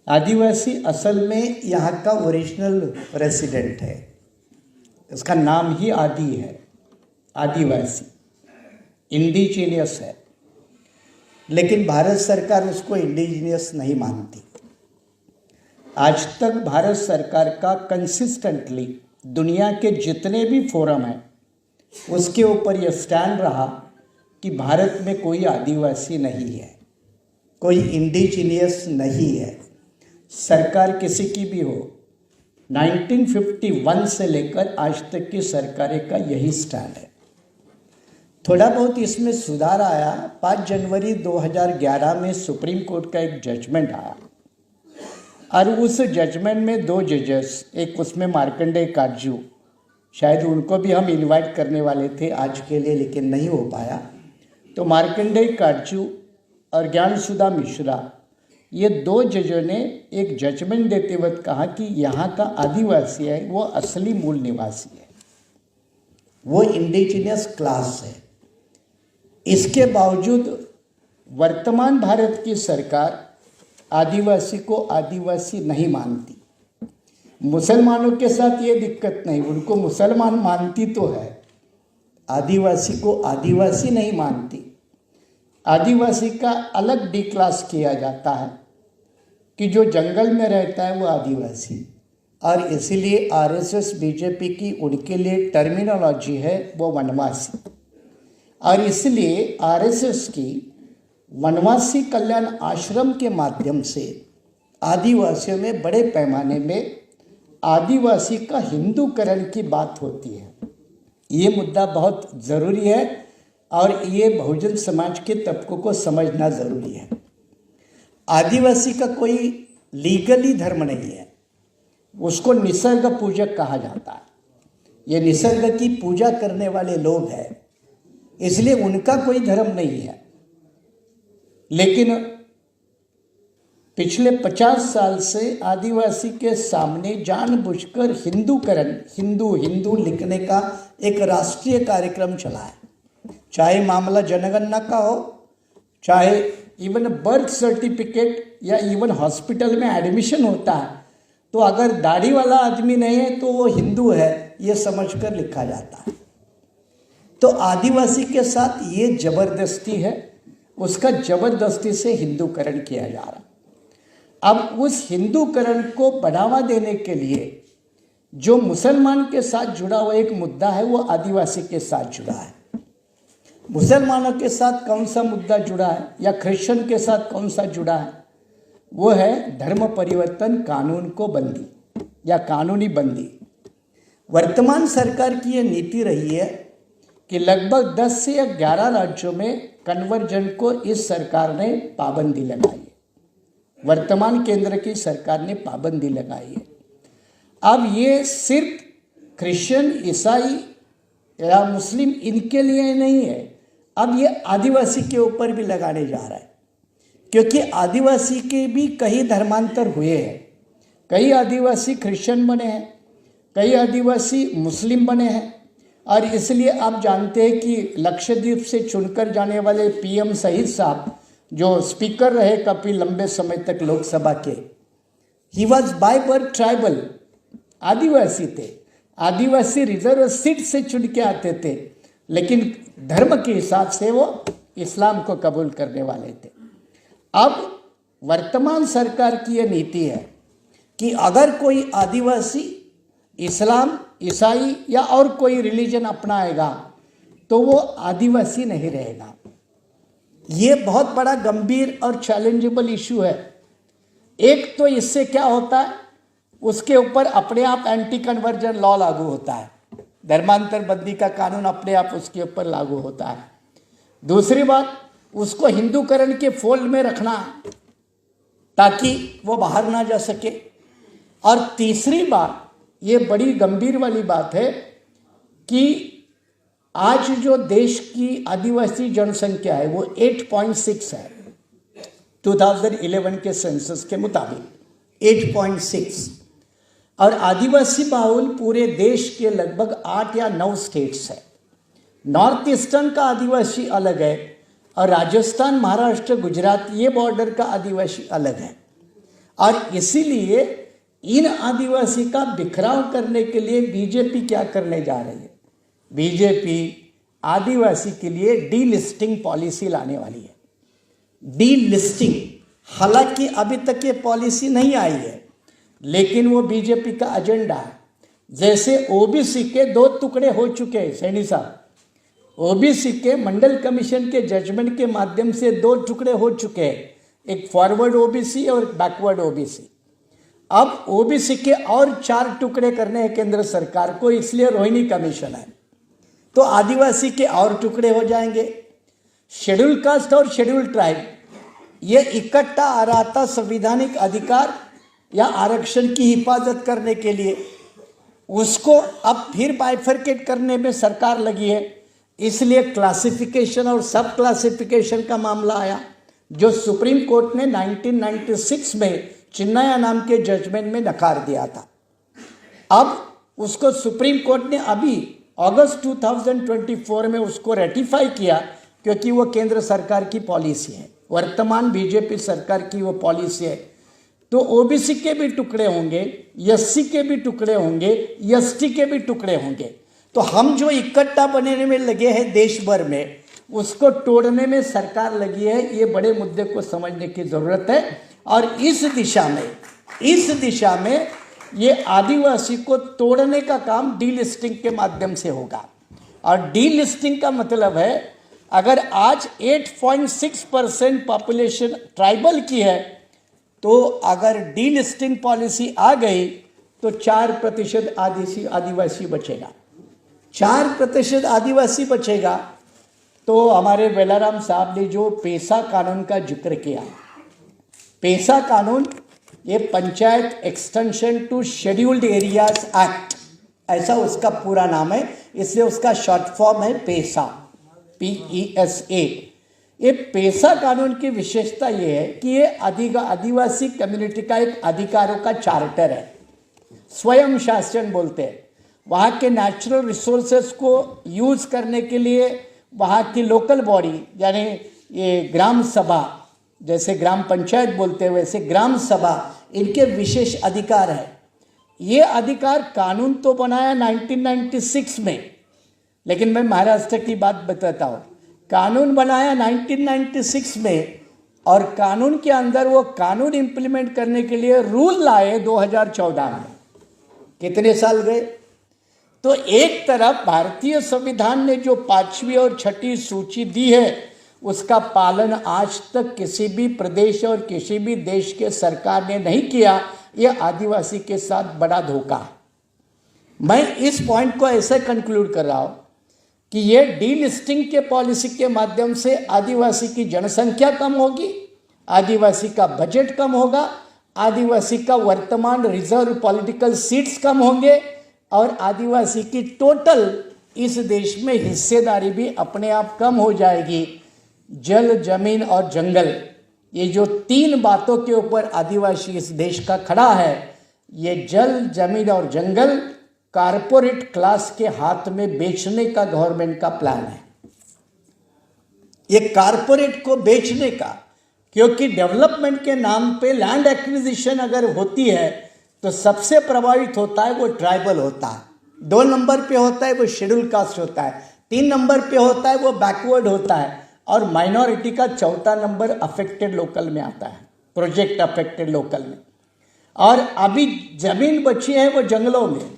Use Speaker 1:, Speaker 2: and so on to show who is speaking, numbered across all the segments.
Speaker 1: आदिवासी असल में यहाँ का ओरिजिनल रेसिडेंट है। इसका नाम ही आदि है, आदिवासी, इंडिजीनियस है। लेकिन भारत सरकार उसको इंडिजीनियस नहीं मानती। आज तक भारत सरकार का कंसिस्टेंटली दुनिया के जितने भी फोरम हैं उसके ऊपर यह स्टैंड रहा कि भारत में कोई आदिवासी नहीं है, कोई इंडिजीनियस नहीं है। सरकार किसी की भी हो, 1951 से लेकर आज तक की सरकारें का यही स्टैंड है। थोड़ा बहुत इसमें सुधार आया। 5 जनवरी 2011 में सुप्रीम कोर्ट का एक जजमेंट आया और उस जजमेंट में 2 जजेस, एक उसमें मार्कंडेय काटजू, शायद उनको भी हम इनवाइट करने वाले थे आज के लिए लेकिन नहीं हो पाया। तो मार्कंडेय काटजू और ज्ञानसुधा मिश्रा, ये 2 जजों ने एक जजमेंट देते वक्त कहा कि यहाँ का आदिवासी है वो असली मूल निवासी है, वो इंडिजीनियस क्लास है। इसके बावजूद वर्तमान भारत की सरकार आदिवासी को आदिवासी नहीं मानती। मुसलमानों के साथ ये दिक्कत नहीं, उनको मुसलमान मानती तो है, आदिवासी को आदिवासी नहीं मानती। आदिवासी का अलग डी क्लास किया जाता है कि जो जंगल में रहता है वो आदिवासी, और इसीलिए आरएसएस बीजेपी की उनके लिए टर्मिनोलॉजी है वो वनवासी। और इसलिए आरएसएस की वनवासी कल्याण आश्रम के माध्यम से आदिवासियों में बड़े पैमाने में आदिवासी का हिंदूकरण की बात होती है। ये मुद्दा बहुत ज़रूरी है और ये बहुजन समाज के तबकों को समझना ज़रूरी है। आदिवासी का कोई लीगली धर्म नहीं है, उसको निसर्ग पूजक कहा जाता है। ये निसर्ग की पूजा करने वाले लोग हैं, इसलिए उनका कोई धर्म नहीं है। लेकिन पिछले 50 साल से आदिवासी के सामने जानबूझकर हिंदूकरण, हिंदू हिंदू लिखने का एक राष्ट्रीय कार्यक्रम चला है। चाहे मामला जनगणना का हो, चाहे इवन बर्थ सर्टिफिकेट या इवन हॉस्पिटल में एडमिशन होता है तो अगर दाढ़ी वाला आदमी नहीं है तो वो हिंदू है, ये समझकर लिखा जाता है। तो आदिवासी के साथ ये जबरदस्ती है, उसका जबरदस्ती से हिंदूकरण किया जा रहा। अब उस हिंदूकरण को बढ़ावा देने के लिए जो मुसलमान के साथ जुड़ा हुआ एक मुद्दा है वो आदिवासी के साथ जुड़ा है। मुसलमानों के साथ कौन सा मुद्दा जुड़ा है या क्रिश्चियन के साथ कौन सा जुड़ा है, वो है धर्म परिवर्तन कानून को बंदी या कानूनी बंदी। वर्तमान सरकार की ये नीति रही है कि लगभग 10 से 11 राज्यों में कन्वर्जन को इस सरकार ने पाबंदी लगाई है। वर्तमान केंद्र की सरकार ने पाबंदी लगाई है। अब ये सिर्फ क्रिश्चियन, ईसाई या मुस्लिम इनके लिए नहीं है, अब ये आदिवासी के ऊपर भी लगाने जा रहा है, क्योंकि आदिवासी के भी कई धर्मांतर हुए हैं। कई आदिवासी क्रिश्चियन बने हैं, कई आदिवासी मुस्लिम बने हैं। और इसलिए आप जानते हैं कि लक्षद्वीप से चुनकर जाने वाले पीएम शहीद साहब जो स्पीकर रहे काफ़ी लंबे समय तक लोकसभा के, he was by birth tribal, आदिवासी थे। आदिवासी रिजर्व सीट से चुन के आते थे, लेकिन धर्म के हिसाब से वो इस्लाम को कबूल करने वाले थे। अब वर्तमान सरकार की ये नीति है कि अगर कोई आदिवासी इस्लाम, ईसाई या और कोई रिलीजन अपनाएगा तो वो आदिवासी नहीं रहेगा। ये बहुत बड़ा गंभीर और चैलेंजेबल इशू है। एक तो इससे क्या होता है, उसके ऊपर अपने आप एंटी कन्वर्जन लॉ लागू होता है, धर्मांतर बंदी का कानून अपने आप उसके ऊपर लागू होता है। दूसरी बात, उसको हिंदूकरण के फोल्ड में रखना ताकि वो बाहर ना जा सके। और तीसरी बात, ये बड़ी गंभीर वाली बात है कि आज जो देश की आदिवासी जनसंख्या है वो 8.6 है, 2011 के सेंसस के मुताबिक 8.6, और आदिवासी बाहुल पूरे देश के लगभग 8 या 9 स्टेट्स है। नॉर्थ ईस्टर्न का आदिवासी अलग है और राजस्थान, महाराष्ट्र, गुजरात ये बॉर्डर का आदिवासी अलग है। और इसीलिए इन आदिवासी का बिखराव करने के लिए बीजेपी क्या करने जा रही है? बीजेपी आदिवासी के लिए डीलिस्टिंग पॉलिसी लाने वाली है। डीलिस्टिंग, हालांकि अभी तक ये पॉलिसी नहीं आई है, लेकिन वो बीजेपी का एजेंडा है। जैसे ओबीसी के 2 टुकड़े हो चुके हैं सैनी साहब, ओबीसी के मंडल कमीशन के जजमेंट के माध्यम से 2 टुकड़े हो चुके हैं, एक फॉरवर्ड ओबीसी और बैकवर्ड ओबीसी। अब ओबीसी के और 4 टुकड़े करने हैं केंद्र सरकार को, इसलिए रोहिणी कमीशन है। तो आदिवासी के और टुकड़े हो जाएंगे। शेड्यूल कास्ट और शेड्यूल ट्राइब ये इकट्ठा आ रहा था संवैधानिक अधिकार या आरक्षण की हिफाजत करने के लिए, उसको अब फिर बाइफरकेट करने में सरकार लगी है। इसलिए क्लासिफिकेशन और सब क्लासिफिकेशन का मामला आया, जो सुप्रीम कोर्ट ने 1996 में चिन्नया नाम के जजमेंट में नकार दिया था। अब उसको सुप्रीम कोर्ट ने अभी अगस्त 2024 में उसको रेटिफाई किया, क्योंकि वो केंद्र सरकार की पॉलिसी है, वर्तमान बीजेपी सरकार की वो पॉलिसी है। तो ओबीसी के भी टुकड़े होंगे, एससी के भी टुकड़े होंगे, एसटी के भी टुकड़े होंगे। तो हम जो इकट्ठा बनने में लगे हैं देश भर में, उसको तोड़ने में सरकार लगी है। ये बड़े मुद्दे को समझने की ज़रूरत है। और इस दिशा में ये आदिवासी को तोड़ने का काम डीलिस्टिंग के माध्यम से होगा। और डीलिस्टिंग का मतलब है, अगर आज 8.6% पॉपुलेशन ट्राइबल की है, तो अगर डीलिस्टिंग पॉलिसी आ गई तो 4% आदिवासी बचेगा। 4% आदिवासी बचेगा। तो हमारे वेलाराम साहब ने जो पेसा कानून का जिक्र किया, पेसा कानून ये panchayat extension to scheduled areas act, ऐसा उसका पूरा नाम है, इसलिए उसका शॉर्ट फॉर्म है पेसा, PESA। ये पेसा कानून की विशेषता ये है कि ये आदिवासी कम्युनिटी का एक अधिकारों का चार्टर है, स्वयं शासन बोलते हैं। वहाँ के नेचुरल रिसोर्सेज को यूज़ करने के लिए वहाँ की लोकल बॉडी, यानी ये ग्राम सभा, जैसे ग्राम पंचायत बोलते हैं वैसे ग्राम सभा, इनके विशेष अधिकार है। ये अधिकार कानून तो बनाया 1996 में, लेकिन मैं महाराष्ट्र की बात बताता हूँ। कानून बनाया 1996 में, और कानून के अंदर वो कानून इम्प्लीमेंट करने के लिए रूल लाए 2014 में। कितने साल गए? तो एक तरफ भारतीय संविधान ने जो 5वीं और 6ठी सूची दी है, उसका पालन आज तक किसी भी प्रदेश और किसी भी देश के सरकार ने नहीं किया। यह आदिवासी के साथ बड़ा धोखा। मैं इस पॉइंट को ऐसे कंक्लूड कर रहा हूँ कि ये डीलिस्टिंग के पॉलिसी के माध्यम से आदिवासी की जनसंख्या कम होगी, आदिवासी का बजट कम होगा, आदिवासी का वर्तमान रिजर्व पॉलिटिकल सीट्स कम होंगे, और आदिवासी की टोटल इस देश में हिस्सेदारी भी अपने आप कम हो जाएगी। जल, जमीन और जंगल, ये जो 3 बातों के ऊपर आदिवासी इस देश का खड़ा है, ये जल, जमीन और जंगल कारपोरेट क्लास के हाथ में बेचने का गवर्नमेंट का प्लान है। ये कारपोरेट को बेचने का, क्योंकि डेवलपमेंट के नाम पे लैंड एक्विजिशन अगर होती है तो सबसे प्रभावित होता है वो ट्राइबल होता है, 2 नंबर पे होता है वो शेड्यूल कास्ट होता है, 3 नंबर पे होता है वो बैकवर्ड होता है, और माइनॉरिटी का 4था नंबर अफेक्टेड लोकल में आता है, प्रोजेक्ट अफेक्टेड लोकल में। और अभी जमीन बची है वो जंगलों में,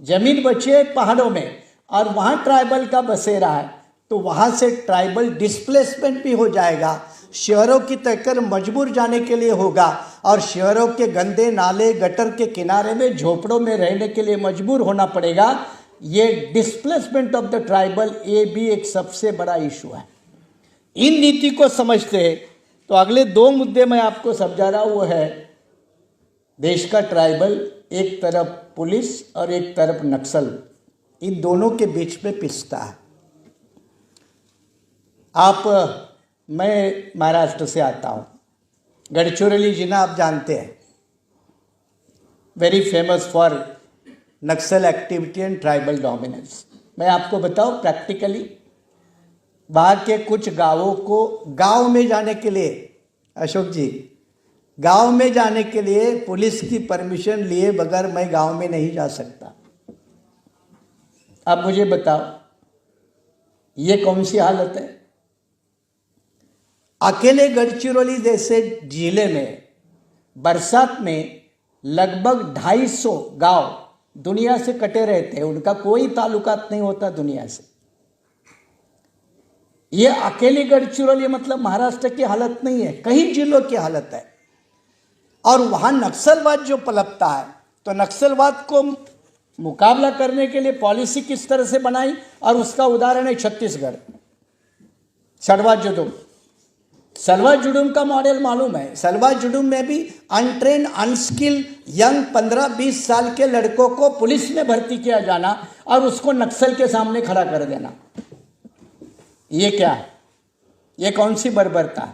Speaker 1: जमीन बची है पहाड़ों में, और वहाँ ट्राइबल का बसेरा है। तो वहाँ से ट्राइबल डिस्प्लेसमेंट भी हो जाएगा, शहरों की तकर मजबूर जाने के लिए होगा, और शहरों के गंदे नाले गटर के किनारे में झोपड़ों में रहने के लिए मजबूर होना पड़ेगा। ये डिस्प्लेसमेंट ऑफ द ट्राइबल, ये भी एक सबसे बड़ा इशू है। इन नीति को समझते हैं तो अगले 2 मुद्दे मैं आपको समझा रहा हूँ, वो है देश का ट्राइबल, एक तरफ पुलिस और एक तरफ नक्सल, इन दोनों के बीच में पिसता है। मैं महाराष्ट्र से आता हूँ, गढ़चिरोली जिला आप जानते हैं, very famous for Naxal activity and tribal dominance. मैं आपको बताऊँ प्रैक्टिकली, वहाँ के कुछ गांवों को गांव में जाने के लिए, अशोक जी, गांव में जाने के लिए पुलिस की परमिशन लिए बगैर मैं गांव में नहीं जा सकता। अब मुझे बताओ ये कौन सी हालत है? अकेले गढ़चिरौली जैसे जिले में बरसात में लगभग 250 गांव दुनिया से कटे रहते हैं, उनका कोई ताल्लुकात नहीं होता दुनिया से। ये अकेली गढ़चिरौली मतलब महाराष्ट्र की हालत नहीं है, कई जिलों की हालत है। और वहां नक्सलवाद जो पलपता है, तो नक्सलवाद को मुकाबला करने के लिए पॉलिसी किस तरह से बनाई, और उसका उदाहरण है छत्तीसगढ़। सलवा जुडुम का मॉडल मालूम है। सलवा जुडुम में भी अनट्रेन अनस्किल्ड यंग 15-20 साल के लड़कों को पुलिस में भर्ती किया जाना और उसको नक्सल के सामने खड़ा कर देना। ये क्या है? ये कौन सी बर्बरता है?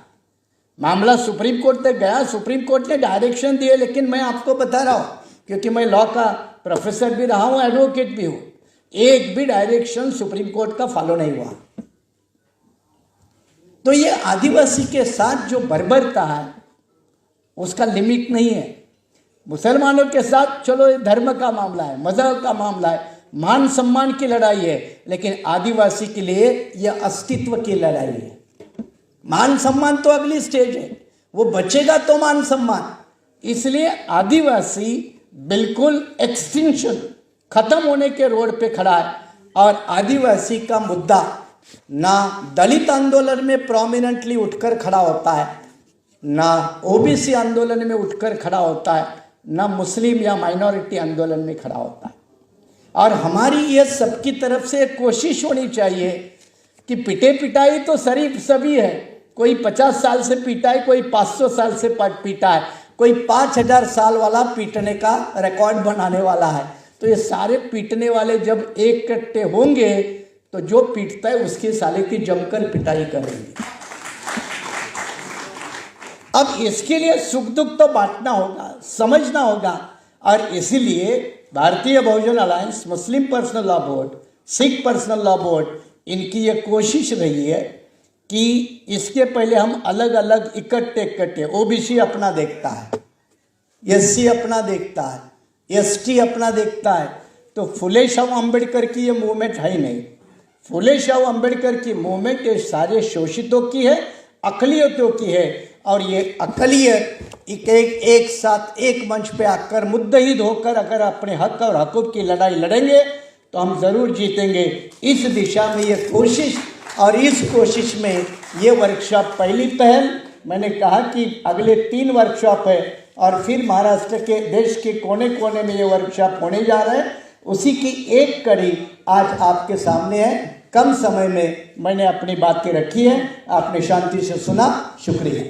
Speaker 1: मामला सुप्रीम कोर्ट तक गया, सुप्रीम कोर्ट ने डायरेक्शन दिए, लेकिन मैं आपको बता रहा हूं क्योंकि मैं लॉ का प्रोफेसर भी रहा हूं, एडवोकेट भी हूं, एक भी डायरेक्शन सुप्रीम कोर्ट का फॉलो नहीं हुआ। तो ये आदिवासी के साथ जो बर्बरता है उसका लिमिट नहीं है। मुसलमानों के साथ चलो ये धर्म का मामला है, मजहब का मामला है, मान सम्मान की लड़ाई है, लेकिन आदिवासी के लिए यह अस्तित्व की लड़ाई है। मान सम्मान तो अगली स्टेज है, वो बचेगा तो मान सम्मान। इसलिए आदिवासी बिल्कुल एक्सटिंक्शन, खत्म होने के रोड पे खड़ा है। और आदिवासी का मुद्दा ना दलित आंदोलन में प्रोमिनेंटली उठकर खड़ा होता है, ना ओबीसी आंदोलन में उठकर खड़ा होता है, ना मुस्लिम या माइनॉरिटी आंदोलन में खड़ा होता है। और हमारी ये सबकी तरफ से कोशिश होनी चाहिए कि पिटे पिटाई तो शरीफ सभी है, कोई 50 साल से पीटा है, कोई 500 साल से पीटा है, कोई 5000 साल वाला पीटने का रिकॉर्ड बनाने वाला है। तो ये सारे पीटने वाले जब एक इकट्ठे होंगे तो जो पीटता है उसके साले की जमकर पिटाई करेंगे। अब इसके लिए सुख दुख तो बांटना होगा, समझना होगा। और इसीलिए Bharatiya Bahujan alliance, Muslim personal law board, Sikh personal law board, इनकी ये कोशिश रही है कि इसके पहले हम अलग अलग इकट्ठे ओबीसी अपना देखता है, एससी अपना देखता है, एसटी अपना देखता है, तो फुले शाह अम्बेडकर की ये मूवमेंट है ही नहीं। फुले शाह अम्बेडकर की मूवमेंट ये सारे शोषितों की है, अकलियतों की है। और ये अकलियत एक साथ एक मंच पे आकर मुद्दईद होकर अगर अपने हक और हकूक़ की लड़ाई लड़ेंगे तो हम ज़रूर जीतेंगे। इस दिशा में ये कोशिश, और इस कोशिश में ये वर्कशॉप पहली पहल। मैंने कहा कि अगले 3 वर्कशॉप है और फिर महाराष्ट्र के देश के कोने कोने में ये वर्कशॉप होने जा रहा है। उसी की एक कड़ी आज आपके सामने है। कम समय में मैंने अपनी बातें रखी है, आपने शांति से सुना, शुक्रिया।